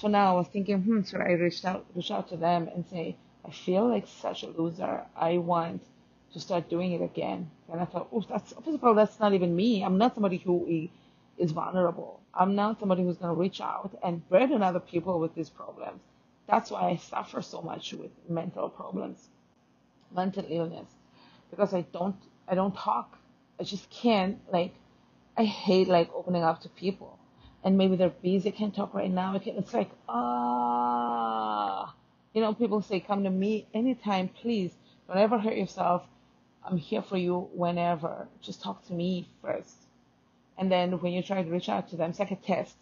So now I was thinking, should I reach out to them and say, I feel like such a loser. I want to start doing it again. And I thought, oh, that's first of all, that's not even me. I'm not somebody who is vulnerable. I'm not somebody who's going to reach out and burden other people with these problems. That's why I suffer so much with mental problems, mental illness, because I don't talk. I just can't, like, I hate like opening up to people. And maybe they're busy, I can't talk right now. It's like, people say, come to me anytime, please. Don't ever hurt yourself. I'm here for you whenever. Just talk to me first. And then when you try to reach out to them, it's like a test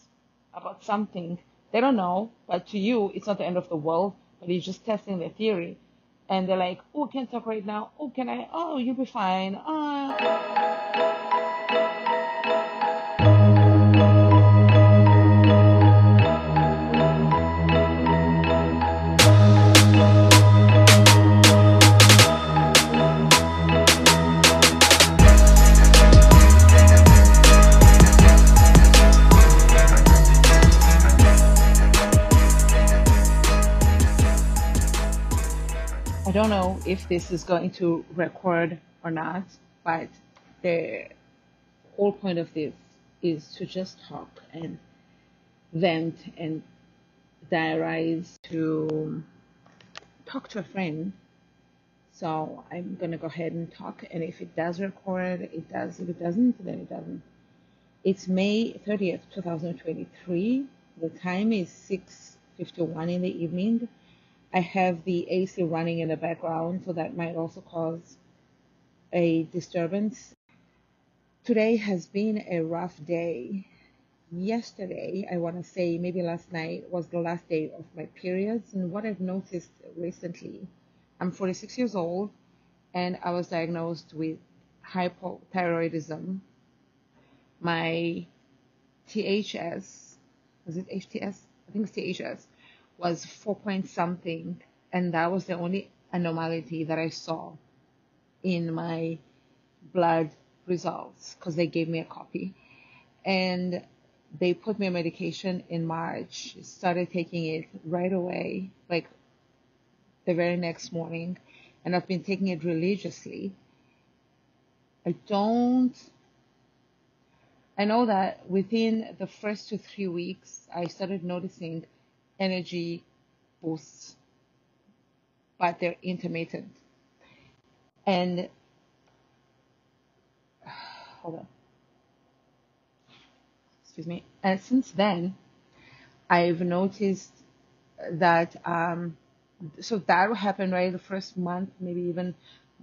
about something. They don't know, but to you, it's not the end of the world, but you're just testing their theory. And they're like, oh, I can't talk right now. Oh, can I? Oh, you'll be fine. I don't know if this is going to record or not, but the whole point of this is to just talk and vent and diarize, to talk to a friend. So I'm going to go ahead and talk. And if it does record, it does. If it doesn't, then it doesn't. It's May 30th, 2023. The time is 6:51 in the evening. I have the AC running in the background, so that might also cause a disturbance. Today has been a rough day. Yesterday, I want to say maybe last night, was the last day of my periods. And what I've noticed recently, I'm 46 years old, and I was diagnosed with hypothyroidism. My THS, was it HTS? I think it's THS, was 4 point something, and that was the only anomaly that I saw in my blood results, because they gave me a copy. And they put me on medication in March, started taking it right away, like the very next morning, and I've been taking it religiously. I know that within the first 2-3 weeks, I started noticing energy boosts, but they're intermittent. And hold on, excuse me. And since then, I've noticed that so that happened right the first month, maybe even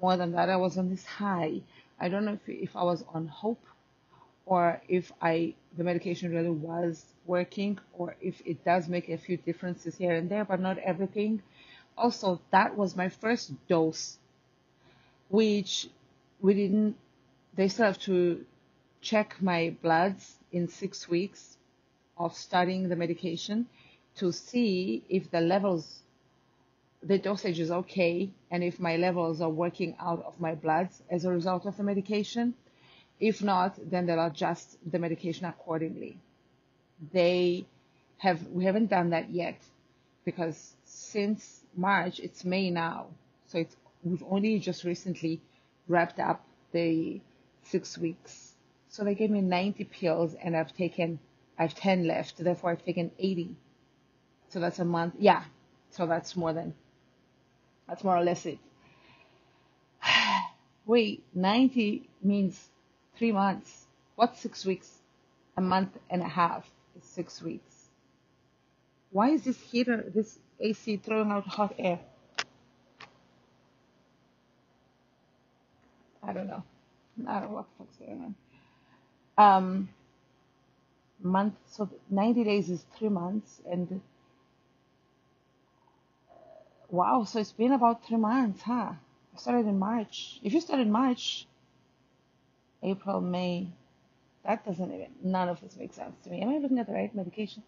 more than that. I was on this high. I don't know if I was on hope, or if the medication really was working, or if it does make a few differences here and there, but not everything. Also, that was my first dose, which they still have to check my bloods in 6 weeks of starting the medication to see if the dosage is okay, and if my levels are working out of my bloods as a result of the medication. If not, then they'll adjust the medication accordingly. We haven't done that yet, because since March, it's May now, so we've only just recently wrapped up the 6 weeks. So they gave me 90 pills, and I've 10 left, therefore I've taken 80. So that's a month. Yeah. So that's more or less it. Wait, 90 means 3 months. What's 6 weeks? A month and a half is 6 weeks. Why is this AC throwing out hot air? I don't know. I don't know what the fuck's going on. So 90 days is 3 months, and wow, so it's been about 3 months, huh? I started in March. If you started in March, April, May, none of this makes sense to me. Am I looking at the right medication?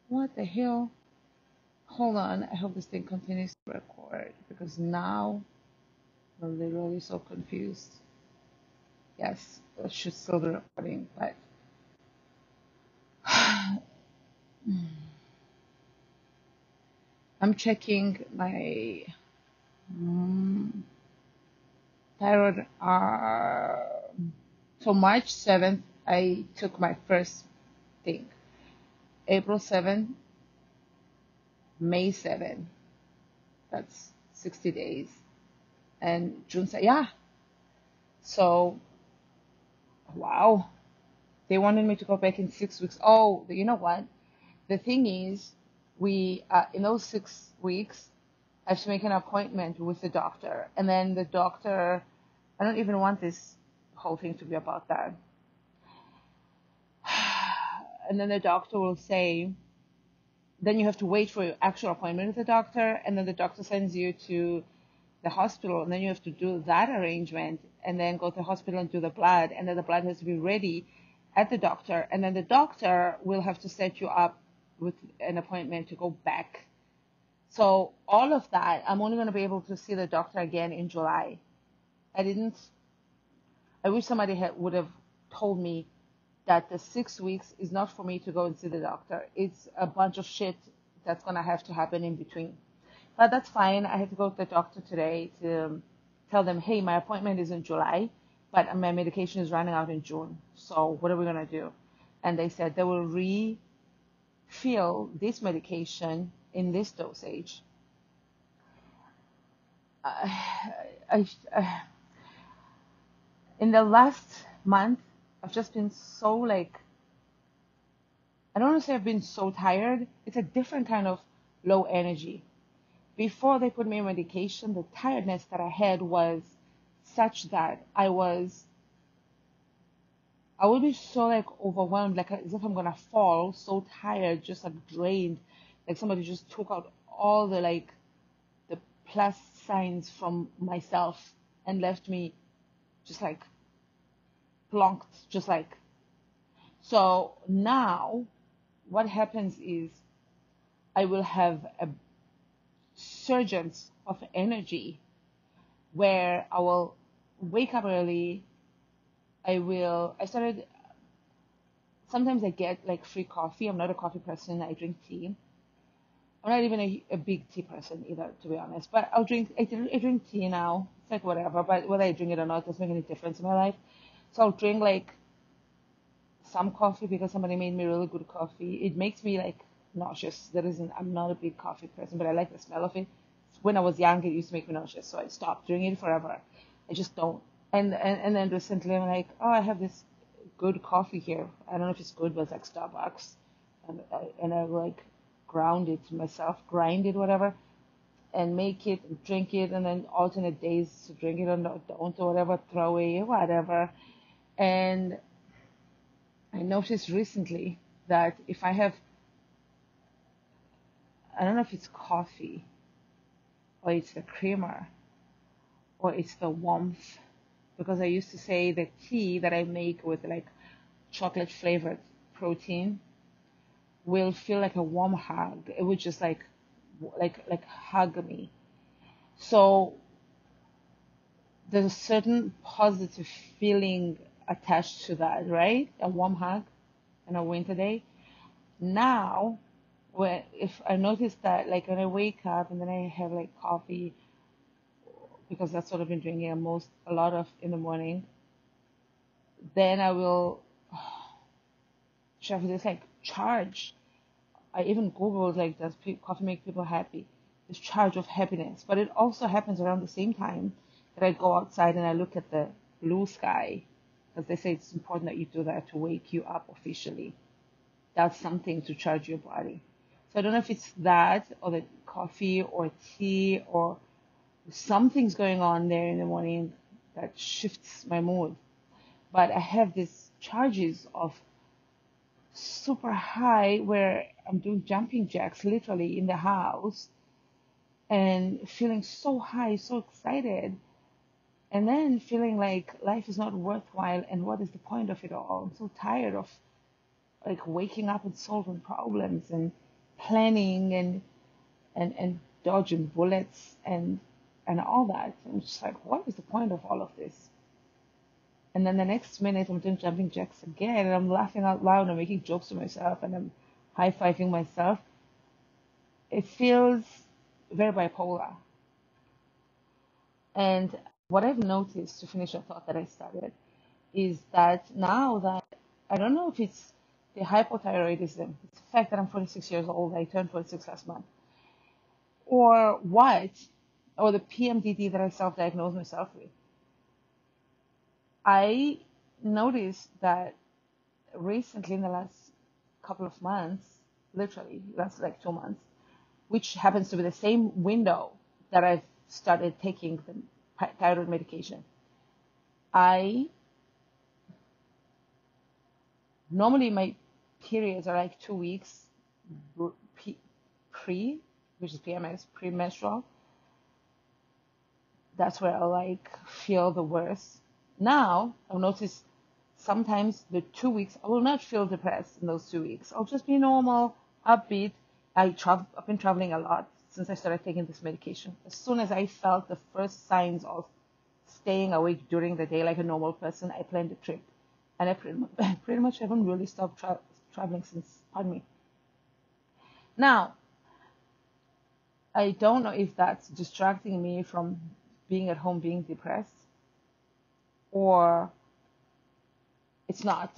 What the hell? Hold on, I hope this thing continues to record, because now I'm literally so confused. Yes, it should still be recording, but I'm checking my thyroid. So March 7th, I took my first thing. April 7th, May 7th. That's 60 days. And June 7th, yeah. So, wow. They wanted me to go back in 6 weeks. Oh, you know what? The thing is, we in those 6 weeks, I have to make an appointment with the doctor. And then the doctor, I don't even want this whole thing to be about that. And then the doctor will say, then you have to wait for your actual appointment with the doctor. And then the doctor sends you to the hospital. And then you have to do that arrangement and then go to the hospital and do the blood. And then the blood has to be ready at the doctor. And then the doctor will have to set you up with an appointment to go back. So all of that, I'm only going to be able to see the doctor again in July. I wish somebody would have told me that the 6 weeks is not for me to go and see the doctor. It's a bunch of shit that's going to have to happen in between. But that's fine. I had to go to the doctor today to tell them, hey, my appointment is in July, but my medication is running out in June. So what are we going to do? And they said they will refill this medication in this dosage. In the last month, I've just been so like, I don't want to say I've been so tired. It's a different kind of low energy. Before they put me on medication, the tiredness that I had was such that I would be so like overwhelmed, like as if I'm gonna fall, so tired, just like drained, like somebody just took out all the like the plus signs from myself and left me just like plonked, just like. So now what happens is I will have a surgence of energy where I will wake up early. Sometimes I get like free coffee. I'm not a coffee person. I drink tea. I'm not even a big tea person either, to be honest. But I drink tea now. It's like whatever. But whether I drink it or not doesn't make any difference in my life. So I'll drink like some coffee because somebody made me really good coffee. It makes me like nauseous. I'm not a big coffee person, but I like the smell of it. When I was young, it used to make me nauseous, so I stopped drinking it forever. I just don't. And then recently I'm like, oh, I have this good coffee here. I don't know if it's good, but it's like Starbucks. And I like grind it, whatever, and make it, and drink it, and then alternate days to drink it or don't or whatever, throw away, whatever. And I noticed recently that if I have, I don't know if it's coffee or it's the creamer or it's the warmth, because I used to say the tea that I make with like chocolate flavored protein will feel like a warm hug. It would just like hug me. So there's a certain positive feeling attached to that, right? A warm hug on a winter day. Now, if I notice that, like when I wake up and then I have like coffee, because that's what I've been drinking a lot of in the morning, then I will have this like charge. I even Googled like, does coffee make people happy? This charge of happiness. But it also happens around the same time that I go outside and I look at the blue sky, because they say it's important that you do that to wake you up officially. That's something to charge your body. So I don't know if it's that or the coffee or tea or something's going on there in the morning that shifts my mood. But I have these charges of super high where I'm doing jumping jacks literally in the house and feeling so high, so excited, and then feeling like life is not worthwhile and what is the point of it all? I'm so tired of like waking up and solving problems and planning and dodging bullets and all that. I'm just like, what is the point of all of this? And then the next minute I'm doing jumping jacks again and I'm laughing out loud and making jokes to myself and I'm high-fiving myself. It feels very bipolar. And what I've noticed, to finish a thought that I started, is that now that I don't know if it's the hypothyroidism, it's the fact that I'm 46 years old, I turned 46 last month, or what, or the PMDD that I self-diagnosed myself with. I noticed that recently, in the last couple of months, literally last like 2 months, which happens to be the same window that I've started taking the thyroid medication, I normally my periods are like 2 weeks pre, which is PMS, premenstrual. That's where I like feel the worst. Now I've noticed sometimes the 2 weeks I will not feel depressed in those 2 weeks. I'll just be normal, upbeat. I've been traveling a lot since I started taking this medication. As soon as I felt the first signs of staying awake during the day like a normal person, I planned a trip. And I pretty much haven't really stopped traveling since, pardon me. Now, I don't know if that's distracting me from being at home being depressed, or it's not,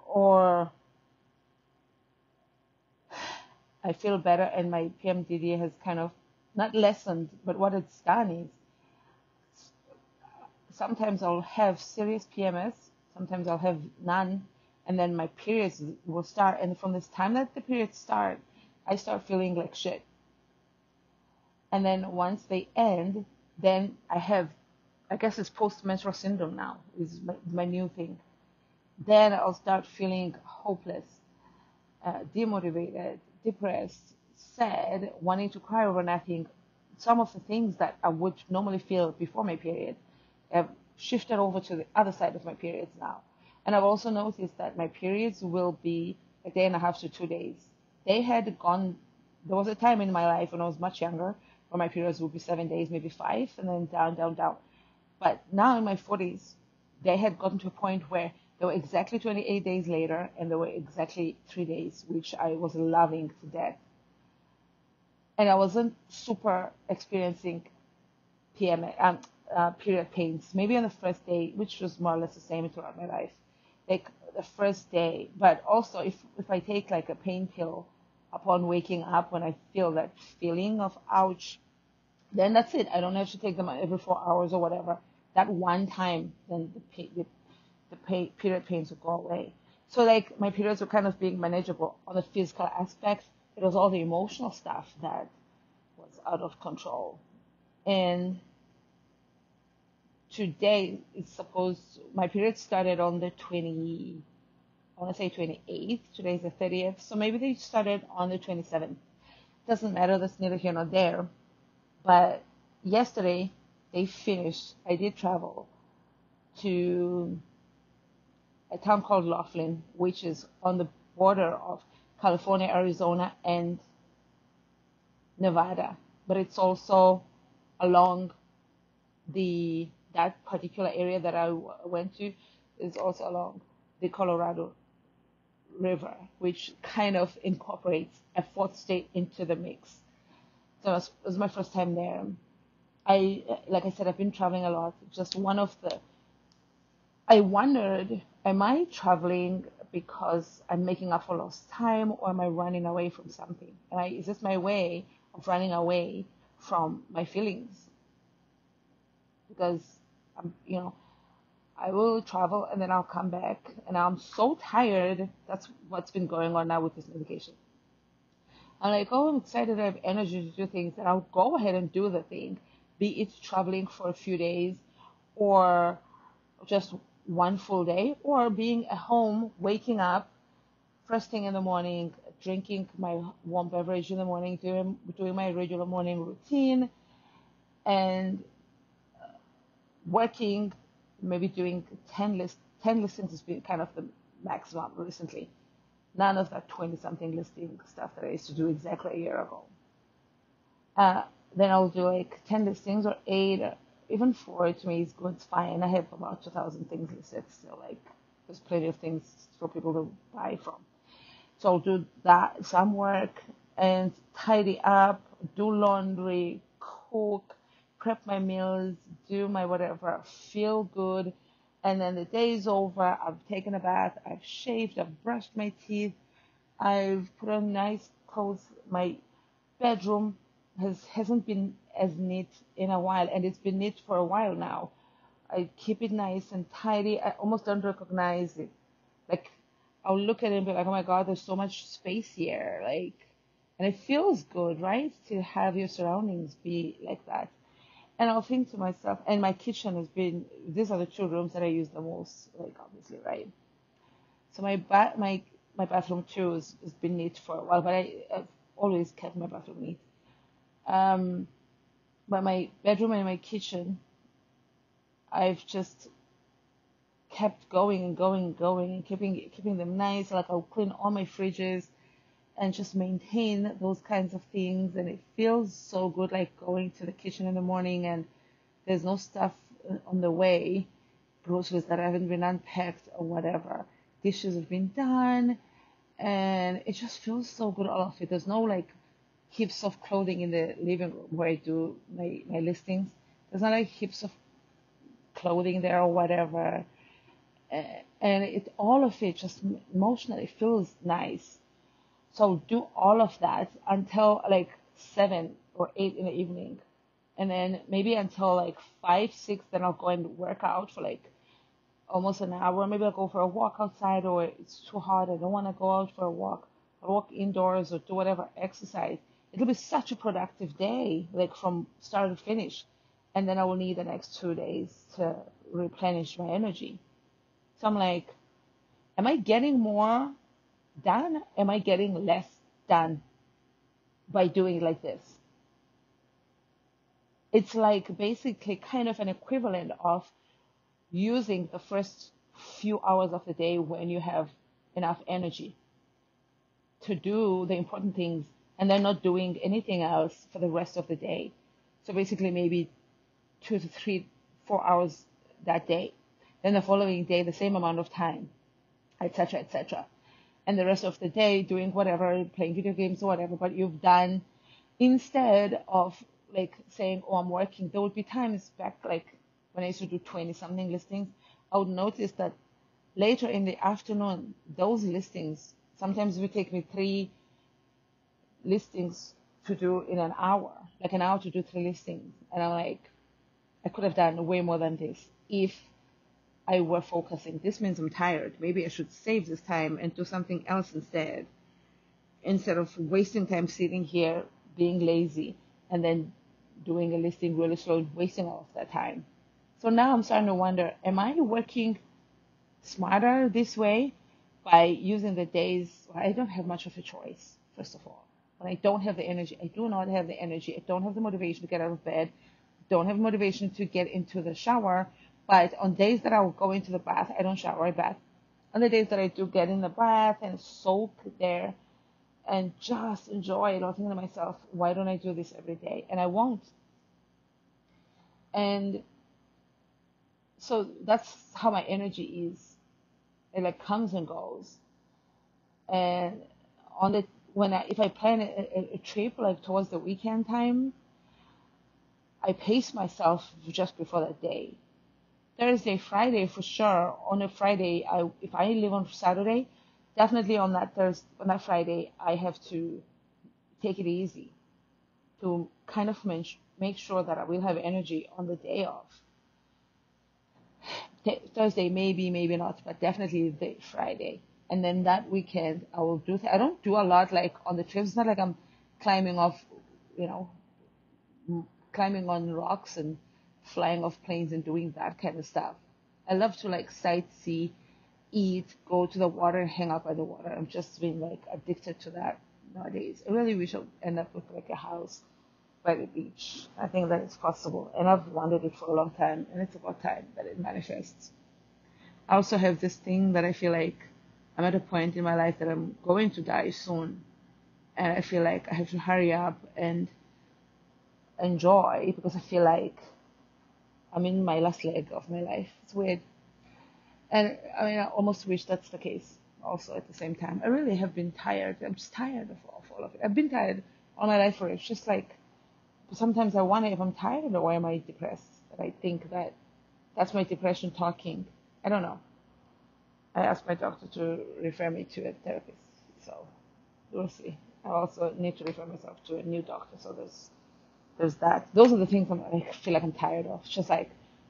or I feel better and my PMDD has kind of not lessened, but what it's done is sometimes I'll have serious PMS, sometimes I'll have none, and then my periods will start. And from this time that the periods start, I start feeling like shit. And then once they end, then I guess it's post-menstrual syndrome now, is my new thing. Then I'll start feeling hopeless, demotivated, depressed, sad, wanting to cry over nothing. Some of the things that I would normally feel before my period have shifted over to the other side of my periods now. And I've also noticed that my periods will be a day and a half to 2 days. They had gone, there was a time in my life when I was much younger where my periods would be 7 days, maybe 5, and then down, down, down. But now in my 40s, they had gotten to a point where they were exactly 28 days later, and they were exactly 3 days, which I was loving to death. And I wasn't super experiencing period pains, maybe on the first day, which was more or less the same throughout my life, like the first day. But also, if I take like a pain pill upon waking up, when I feel that feeling of ouch, then that's it. I don't have to take them every 4 hours or whatever. That one time, then the period pains will go away. So like my periods were kind of being manageable on the physical aspect. It was all the emotional stuff that was out of control. And today it's supposed, my period started on the 28th. Today is the 30th. So maybe they started on the 27th. Doesn't matter. That's neither here nor there. But yesterday they finished. I did travel to a town called Laughlin, which is on the border of California, Arizona, and Nevada. But it's also along that particular area that I went to is also along the Colorado River, which kind of incorporates a fourth state into the mix. So it was my first time there. Like I said, I've been traveling a lot. Just I wondered, am I traveling because I'm making up for lost time, or am I running away from something? Is this my way of running away from my feelings? Because I will travel and then I'll come back and I'm so tired. That's what's been going on now with this medication. I'm like, oh, I'm excited. I have energy to do things, and I'll go ahead and do the thing, be it traveling for a few days or just one full day, or being at home, waking up first thing in the morning, drinking my warm beverage in the morning, doing my regular morning routine, and working, maybe doing 10 listings has been kind of the maximum recently. None of that 20-something listing stuff that I used to do exactly a year ago. Then I'll do like 10 listings or 8, or even 4 to me is good, it's fine. I have about 2,000 things listed still, like there's plenty of things for people to buy from. So I'll do that, some work, and tidy up, do laundry, cook, prep my meals, do my whatever, feel good. And then the day is over. I've taken a bath, I've shaved, I've brushed my teeth, I've put on nice clothes. My bedroom hasn't been as neat in a while, and it's been neat for a while now. I keep it nice and tidy. I almost don't recognize it. Like, I'll look at it and be like, oh my God, there's so much space here. Like, and it feels good, right? To have your surroundings be like that. And I'll think to myself, and my kitchen has been, these are the two rooms that I use the most, like, obviously, right? So my bathroom too has been neat for a while, but I've always kept my bathroom neat. Um, but my bedroom and my kitchen, I've just kept going and going and going and keeping them nice. Like, I'll clean all my fridges and just maintain those kinds of things. And it feels so good, like going to the kitchen in the morning and there's no stuff on the way, groceries that haven't been unpacked or whatever. Dishes have been done, and it just feels so good, all of it. There's no like heaps of clothing in the living room where I do my listings. There's not like heaps of clothing there or whatever. And all of it just emotionally feels nice. So do all of that until like 7 or 8 in the evening. And then maybe until like 5, 6, then I'll go and work out for like almost an hour. Maybe I'll go for a walk outside, or it's too hot, I don't want to go out for a walk. I'll walk indoors or do whatever exercise. It'll be such a productive day, like from start to finish. And then I will need the next 2 days to replenish my energy. So I'm like, am I getting more done? Am I getting less done by doing it like this? It's like basically kind of an equivalent of using the first few hours of the day when you have enough energy to do the important things, and then not doing anything else for the rest of the day. So basically maybe 2 to 3, 4 hours that day. Then the following day, the same amount of time, etc., etc. And the rest of the day doing whatever, playing video games or whatever, but you've done, instead of like saying, oh, I'm working. There would be times back, like when I used to do 20 something listings, I would notice that later in the afternoon, those listings, sometimes it would take me 3 listings to do in an hour, like an hour to do 3 listings. And I'm like, I could have done way more than this if I were focusing. This means I'm tired. Maybe I should save this time and do something else instead of wasting time sitting here being lazy and then doing a listing really slow and wasting all of that time. So now I'm starting to wonder, am I working smarter this way by using the days where I don't have much of a choice, first of all. When I don't have the energy, I do not have the energy. I don't have the motivation to get out of bed. Don't have motivation to get into the shower. But on days that I will go into the bath, I don't shower, I bath. On the days that I do get in the bath and soak there and just enjoy it, I'll think to myself, why don't I do this every day? And I won't. And so that's how my energy is. It like comes and goes. And if I plan a trip like towards the weekend time, I pace myself just before that day. Thursday, Friday for sure. On a Friday, if I leave on Saturday, definitely on that Friday, I have to take it easy to kind of make sure that I will have energy on the day off. Thursday, maybe not, but definitely the Friday. And then that weekend, I will do. I don't do a lot like on the trips. It's not like I'm climbing off, climbing on rocks and flying off planes and doing that kind of stuff. I love to like sightsee, eat, go to the water, and hang out by the water. I'm just being like addicted to that nowadays. I really wish I would end up with like a house by the beach. I think that it's possible, and I've wanted it for a long time, and it's about time that it manifests. I also have this thing that I feel like I'm at a point in my life that I'm going to die soon, and I feel like I have to hurry up and enjoy, because I feel like I'm in my last leg of my life. It's weird. And I mean, I almost wish that's the case also at the same time. I really have been tired. I'm just tired of all of it. I've been tired all my life for it. It's just like, sometimes I wonder if I'm tired or why am I depressed? And I think that that's my depression talking. I don't know. I asked my doctor to refer me to a therapist, so we'll see. I also need to refer myself to a new doctor, so there's that. Those are the things I feel like I'm tired of. It's just like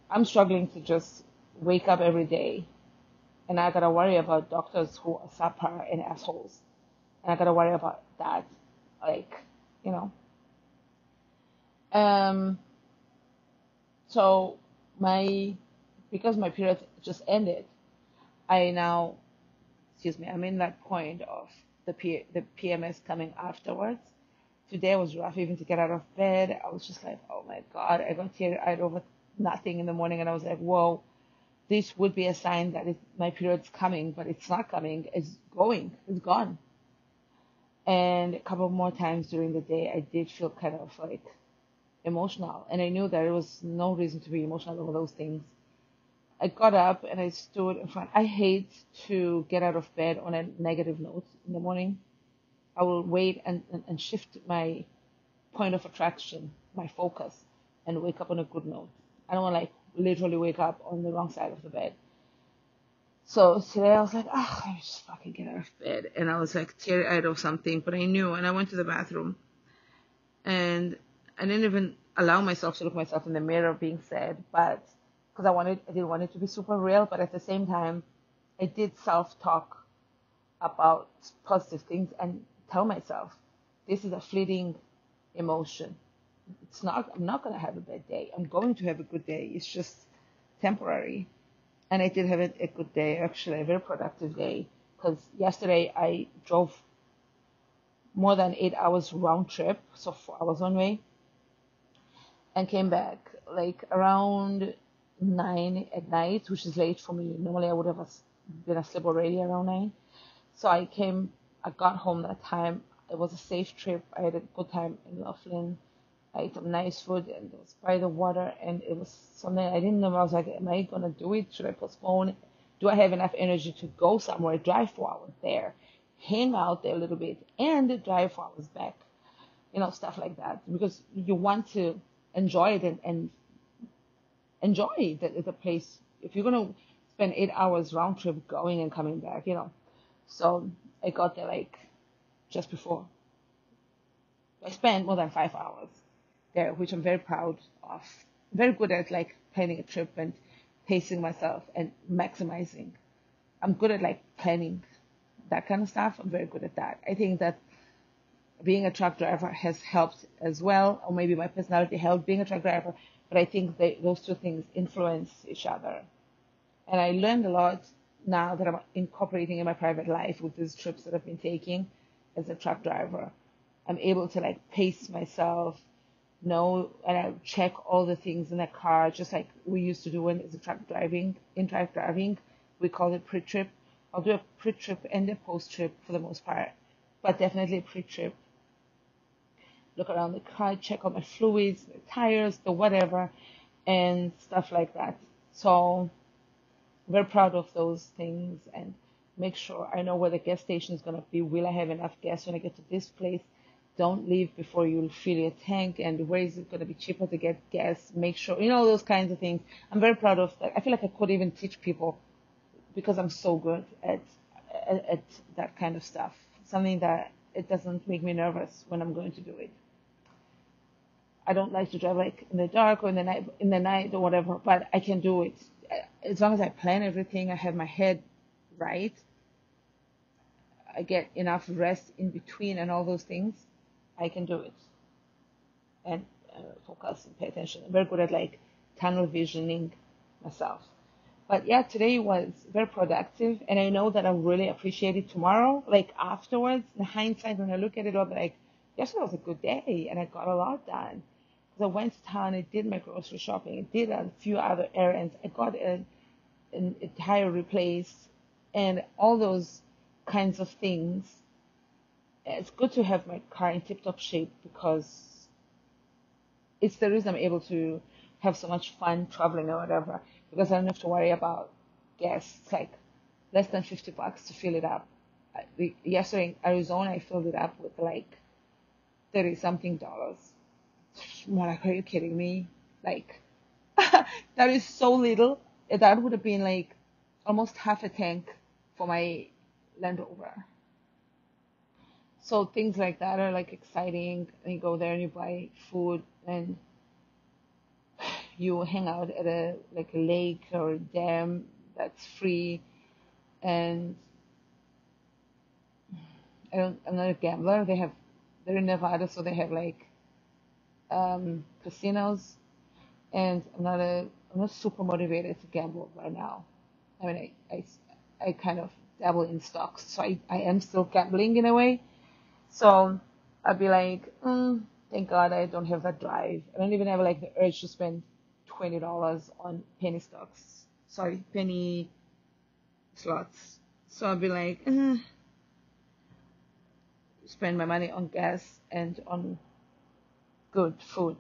I'm struggling to just wake up every day, and I gotta worry about doctors who are subpar and assholes, and I gotta worry about that, like, you know. So because my period just ended, I'm in that point of the PMS coming afterwards. Today was rough even to get out of bed. I was just like, oh my God, I got teary-eyed over nothing in the morning, and I was like, whoa, this would be a sign that my period's coming, but it's not coming. It's gone. And a couple more times during the day, I did feel kind of like emotional, and I knew there was no reason to be emotional over those things. I got up and I stood in front. I hate to get out of bed on a negative note in the morning. I will wait and shift my point of attraction, my focus, and wake up on a good note. I don't want to like literally wake up on the wrong side of the bed. So today I was like, let me just fucking get out of bed. And I was like teary-eyed or something, but I knew, and I went to the bathroom. And I didn't even allow myself to look myself in the mirror being sad, but because I didn't want it to be super real, but at the same time, I did self-talk about positive things and tell myself, this is a fleeting emotion. I'm not going to have a bad day. I'm going to have a good day. It's just temporary. And I did have a good day, actually, a very productive day, because yesterday I drove more than 8 hours round trip, so 4 hours one way, and came back like around 9 at night, which is late for me. Normally I would have been asleep already around 9. So I got home that time. It was a safe trip. I had a good time in Laughlin. I ate some nice food, and it was by the water, and it was something I didn't know. I was like, am I going to do it? Should I postpone? Do I have enough energy to go somewhere, drive 4 hours there, hang out there a little bit, and drive 4 hours back? Stuff like that. Because you want to enjoy it and enjoy the place. If you're going to spend 8 hours round trip going and coming back, So I got there like just before. I spent more than 5 hours there, which I'm very proud of. Very good at like planning a trip and pacing myself and maximizing. I'm good at like planning that kind of stuff. I'm very good at that. I think that being a truck driver has helped as well, or maybe my personality helped being a truck driver, but I think those two things influence each other. And I learned a lot now that I'm incorporating in my private life with these trips that I've been taking as a truck driver. I'm able to like pace myself, and I check all the things in the car, just like we used to do when it's truck driving. In truck driving, we call it pre-trip. I'll do a pre-trip and a post-trip for the most part, but definitely a pre-trip. Look around the car, check out my fluids, the tires, the whatever, and stuff like that. So very proud of those things, and make sure I know where the gas station is going to be. Will I have enough gas when I get to this place? Don't leave before you fill your tank. And where is it going to be cheaper to get gas? Make sure, those kinds of things. I'm very proud of that. I feel like I could even teach people because I'm so good at that kind of stuff. Something that it doesn't make me nervous when I'm going to do it. I don't like to drive like in the dark or in the night or whatever, but I can do it. As long as I plan everything, I have my head right, I get enough rest in between and all those things, I can do it. And focus and pay attention. I'm very good at like tunnel visioning myself. But yeah, today was very productive, and I know that I'll really appreciate it tomorrow. Like afterwards, in hindsight, when I look at it, I'll be like, yesterday was a good day, and I got a lot done. Because I went to town, I did my grocery shopping, I did a few other errands, I got a tire replaced, and all those kinds of things. It's good to have my car in tip-top shape because it's the reason I'm able to have so much fun traveling or whatever, because I don't have to worry about gas. It's like less than $50 to fill it up. Yesterday in Arizona, I filled it up with like 30 something dollars. I'm like, are you kidding me? Like, that is so little. That would have been like almost half a tank for my Land Rover. So things like that are like exciting. And you go there and you buy food and you hang out at a like a lake or a dam that's free. And I'm not a gambler. They're in Nevada, so they have like casinos. And I'm not super motivated to gamble right now. I mean, I kind of dabble in stocks, so I am still gambling in a way. So I'd be like, thank God I don't have that drive. I don't even have like the urge to spend $20 on penny stocks. Sorry, penny slots. So I'd be like, spend my money on gas and on good food.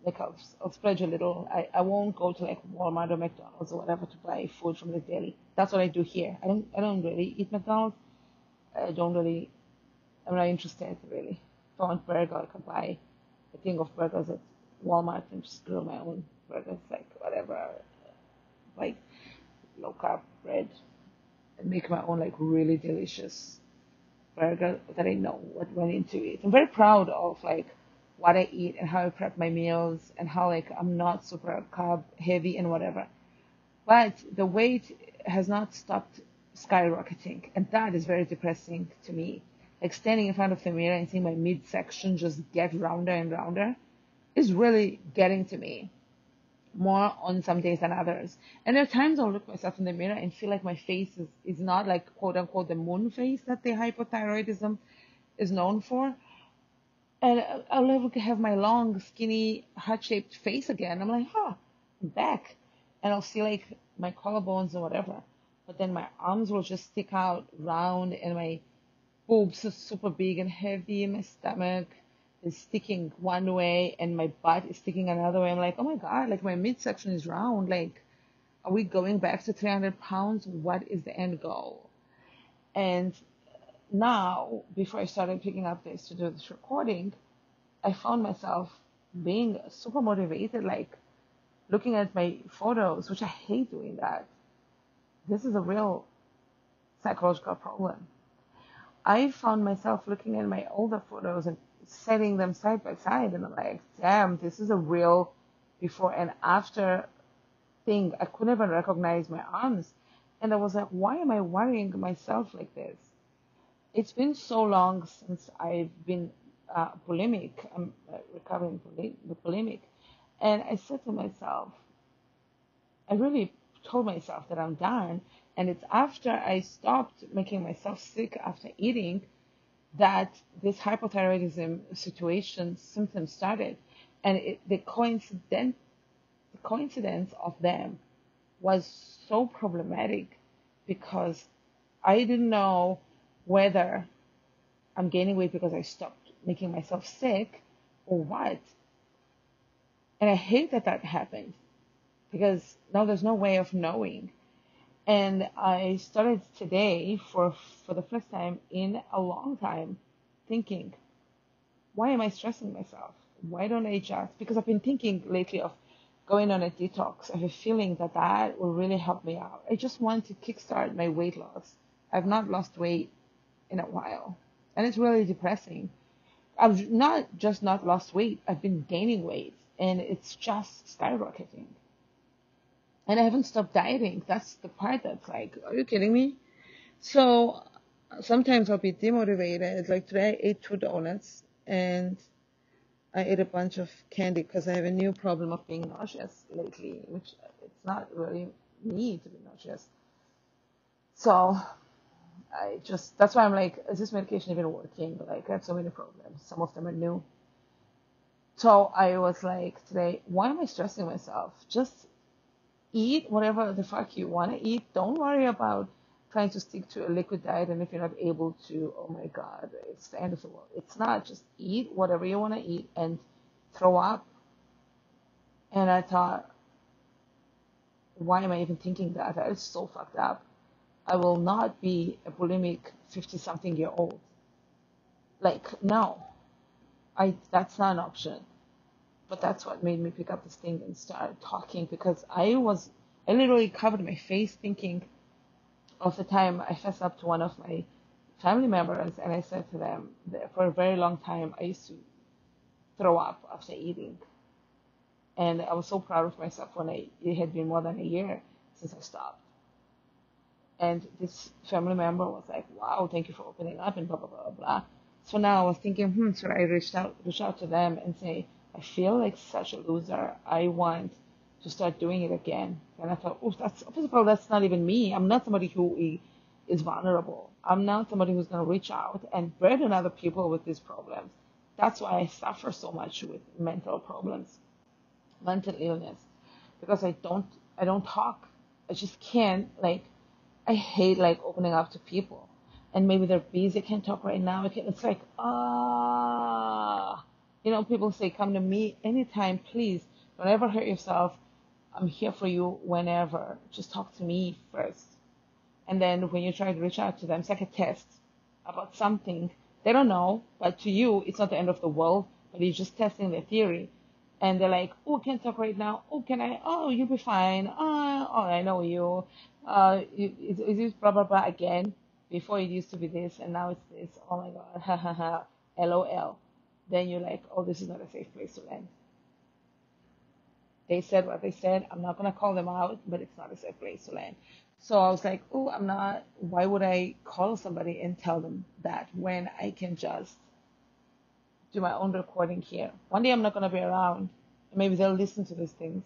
Like I'll splurge a little. I won't go to like Walmart or McDonald's or whatever to buy food from the deli. That's what I do here. I don't really eat McDonald's. I don't really I'm not interested really. If I want burger, I can buy a thing of burgers at Walmart and just grill my own burgers, like whatever, like low carb bread, and make my own like really delicious burger that I know what went into it. I'm very proud of like what I eat and how I prep my meals and how like I'm not super carb heavy and whatever. But the weight has not stopped skyrocketing, and that is very depressing to me. Like standing in front of the mirror and seeing my midsection just get rounder and rounder is really getting to me more on some days than others. And there are times I'll look myself in the mirror and feel like my face is not like quote unquote the moon face that the hypothyroidism is known for. And I'll never have my long, skinny, heart-shaped face again. I'm like, I'm back. And I'll see like my collarbones or whatever. But then my arms will just stick out round and my boobs are super big and heavy. My stomach is sticking one way and my butt is sticking another way. I'm like, oh my God, like my midsection is round. Like, are we going back to 300 pounds? What is the end goal? And now, before I started picking up this to do this recording, I found myself being super motivated, like looking at my photos, which I hate doing that. This is a real psychological problem. I found myself looking at my older photos and setting them side by side, and I'm like, damn, this is a real before and after thing. I couldn't even recognize my arms. And I was like, why am I worrying myself like this? It's been so long since I've been bulimic. I'm recovering with bulimic. And I said to myself, I really told myself that I'm done. And it's after I stopped making myself sick after eating that this hypothyroidism situation symptoms started. And the coincidence of them was so problematic because I didn't know whether I'm gaining weight because I stopped making myself sick or what. And I hate that that happened because now there's no way of knowing. And I started today for the first time in a long time thinking, why am I stressing myself? Why don't I just, because I've been thinking lately of going on a detox. I have a feeling that that will really help me out. I just want to kickstart my weight loss. I've not lost weight in a while. And it's really depressing. I've not just not lost weight, I've been gaining weight and it's just skyrocketing. And I haven't stopped dieting. That's the part that's like, are you kidding me? So sometimes I'll be demotivated. Like today I ate 2 donuts and I ate a bunch of candy because I have a new problem of being nauseous lately, which it's not really me to be nauseous. So that's why I'm like, is this medication even working? Like I have so many problems. Some of them are new. So I was like today, why am I stressing myself? Just eat whatever the fuck you want to eat. Don't worry about trying to stick to a liquid diet. And if you're not able to, oh my God, it's the end of the world. It's not. Just eat whatever you want to eat and throw up. And I thought, why am I even thinking that? That is so fucked up. I will not be a bulimic 50-something-year-old. Like, no, that's not an option. But that's what made me pick up this thing and start talking, because I literally covered my face thinking of the time I fessed up to one of my family members, and I said to them that for a very long time I used to throw up after eating. And I was so proud of myself when it had been more than a year since I stopped. And this family member was like, wow, thank you for opening up and blah, blah, blah, blah. So now I was thinking, should I reach out to them and say, I feel like such a loser. I want to start doing it again. And I thought, first of all, that's not even me. I'm not somebody who is vulnerable. I'm not somebody who's going to reach out and burden other people with these problems. That's why I suffer so much with mental problems, mental illness, because I don't talk. I just can't, I hate opening up to people. And maybe they're busy, I can't talk right now. It's like, people say, come to me anytime, please. Don't ever hurt yourself. I'm here for you whenever. Just talk to me first. And then when you try to reach out to them, it's like a test about something. They don't know, but to you, it's not the end of the world, but you're just testing their theory. And they're like, oh, can't talk right now. Oh, can I? Oh, you'll be fine. Oh, I know you. Is this blah, blah, blah again? Before it used to be this, and now it's this. Oh my God, ha, ha, ha, LOL. Then you're like, oh, this is not a safe place to land. They said what they said. I'm not going to call them out, but it's not a safe place to land. So I was like, oh, why would I call somebody and tell them that when I can just do my own recording here? One day I'm not going to be around. Maybe they'll listen to these things.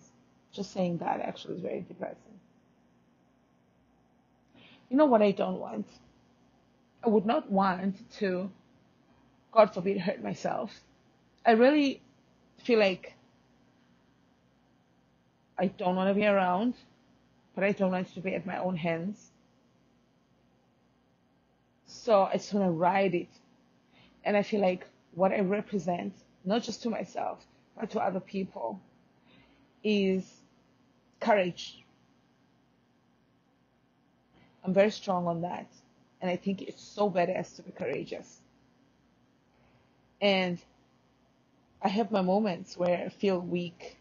Just saying that actually is very depressing. You know what I don't want? I would not want to, God forbid, hurt myself. I really feel like I don't want to be around, but I don't want it to be at my own hands. So I just want to ride it. And I feel like what I represent, not just to myself, but to other people, is courage. I'm very strong on that. And I think it's so badass to be courageous. And I have my moments where I feel weak.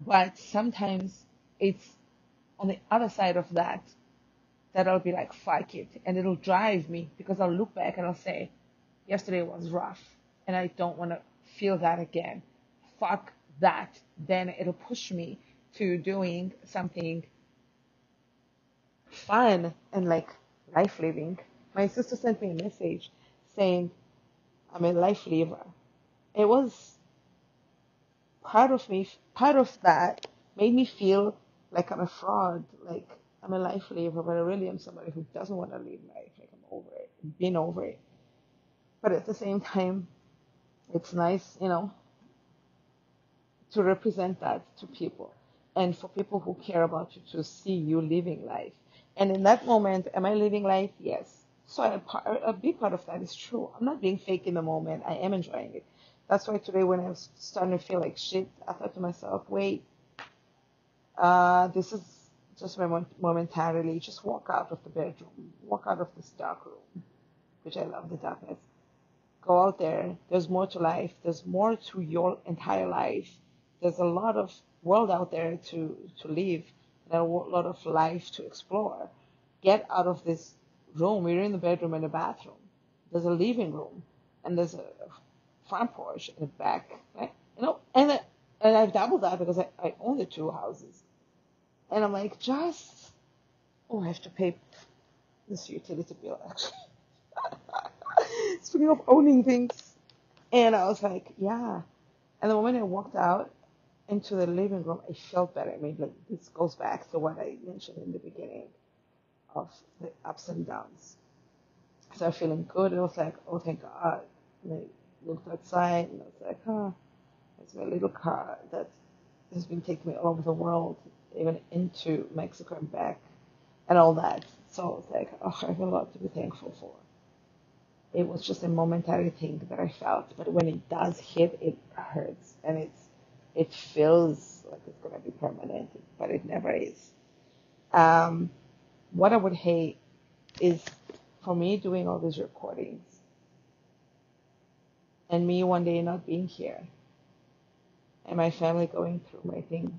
But sometimes it's on the other side of that I'll be like, fuck it. And it'll drive me, because I'll look back and I'll say, yesterday was rough and I don't want to feel that again. Fuck that. Then it'll push me to doing something fun and life living. My sister sent me a message saying I'm a life lever. It was part of that made me feel like I'm a fraud, like I'm a life lever, but I really am somebody who doesn't want to live life. Like, I'm over it, been over it. But at the same time, it's nice, to represent that to people, and for people who care about you to see you living life. And in that moment, am I living life? Yes. So a big part of that is true. I'm not being fake in the moment. I am enjoying it. That's why today, when I was starting to feel like shit, I thought to myself, wait, this is just momentarily. Just walk out of the bedroom. Walk out of this dark room, which I love the darkness. Go out there. There's more to life. There's more to your entire life. There's a lot of world out there to live. There's a lot of life to explore. Get out of this room. We're in the bedroom and the bathroom. There's a living room, and there's a front porch in the back. Right? And I've doubled that because I own the two houses. And I'm like, I have to pay this utility bill, actually. Speaking of owning things. And I was like, yeah. And the moment I walked out into the living room, I felt better. I mean, this goes back to what I mentioned in the beginning of the ups and downs. So I'm feeling good. It was like, oh, thank God. And I looked outside, and I was like, it's my little car that has been taking me all over the world, even into Mexico and back, and all that. So I was like, I have a lot to be thankful for. It was just a momentary thing that I felt, but when it does hit, it hurts, and it feels like it's gonna be permanent, but it never is. what I would hate is for me doing all these recordings and me one day not being here and my family going through my things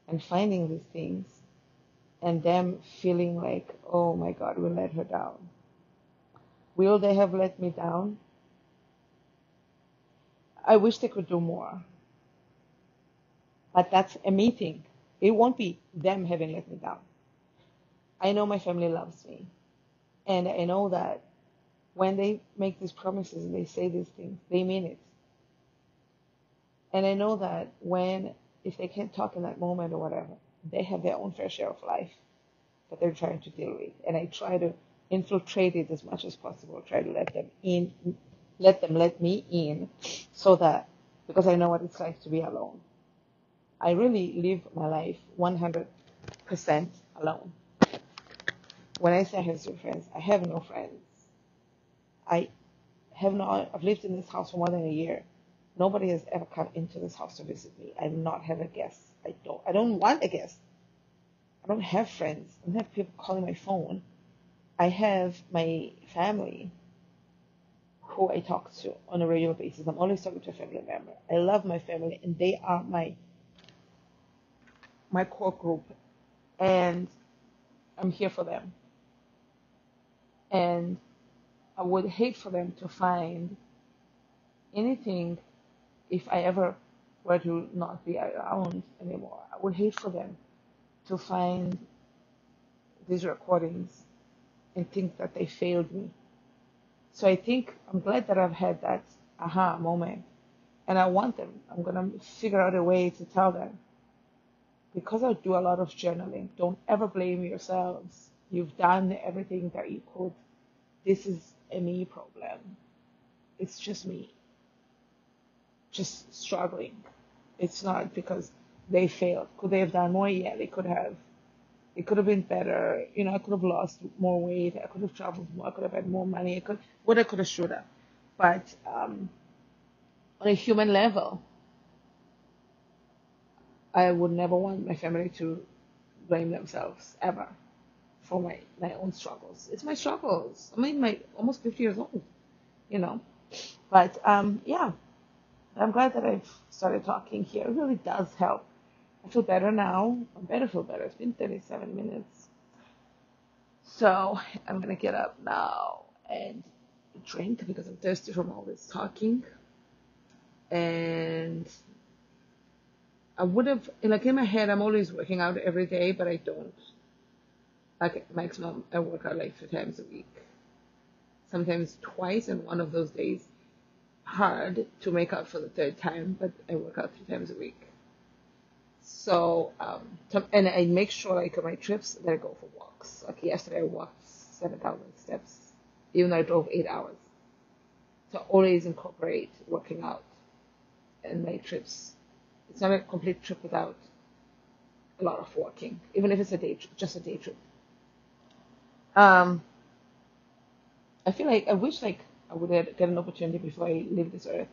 and finding these things and them feeling like, oh my God, we let her down. Will they have let me down? I wish they could do more. But that's a me thing. It won't be them having let me down. I know my family loves me. And I know that when they make these promises and they say these things, they mean it. And I know that if they can't talk in that moment or whatever, they have their own fair share of life that they're trying to deal with. And I try to infiltrate it as much as possible, try to let them in, let me in, so that, because I know what it's like to be alone. I really live my life 100% alone. When I say I have zero friends, I have no friends. I've lived in this house for more than a year. Nobody has ever come into this house to visit me. I do not have a guest. I don't want a guest. I don't have friends. I don't have people calling my phone. I have my family who I talk to on a regular basis. I'm always talking to a family member. I love my family, and they are my core group, and I'm here for them. And I would hate for them to find anything if I ever were to not be around anymore. I would hate for them to find these recordings and think that they failed me. So I'm glad that I've had that aha moment. And I want them. I'm going to figure out a way to tell them. Because I do a lot of journaling, don't ever blame yourselves. You've done everything that you could. This is a me problem. It's just me. Just struggling. It's not because they failed. Could they have done more? Yeah, they could have. It could have been better. I could have lost more weight. I could have traveled more. I could have had more money. I could have, should have. But on a human level, I would never want my family to blame themselves ever for my own struggles. It's my struggles. I'm almost 50 years old, But yeah, I'm glad that I've started talking here. It really does help. I feel better now. I better feel better. It's been 37 minutes. So I'm going to get up now and drink because I'm thirsty from all this talking. And I would have, in my head, I'm always working out every day, but I don't. Maximum, I work out 3 times a week. Sometimes twice, and one of those days, hard to make up for the 3rd time, but I work out 3 times a week. So, and I make sure, on my trips, that I go for walks. Yesterday I walked 7,000 steps, even though I drove 8 hours. So I always incorporate working out in my trips. It's not a complete trip without a lot of walking, even if it's a day trip, just a day trip. I feel I wish I would get an opportunity before I leave this earth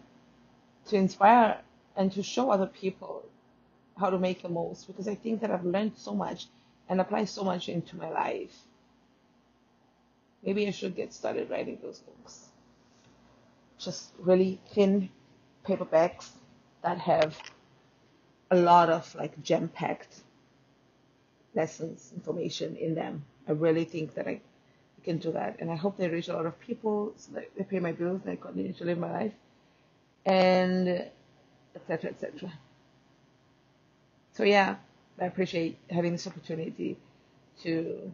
to inspire and to show other people how to make the most, because I think that I've learned so much and applied so much into my life. Maybe I should get started writing those books. Just really thin paperbacks that have a lot of gem-packed lessons, information in them. I really think that I can do that, and I hope they reach a lot of people so that they pay my bills and I continue to live my life, and etc., etc. So yeah, I appreciate having this opportunity to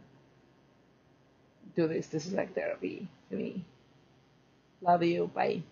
do this. This is like therapy to me. Love you. Bye.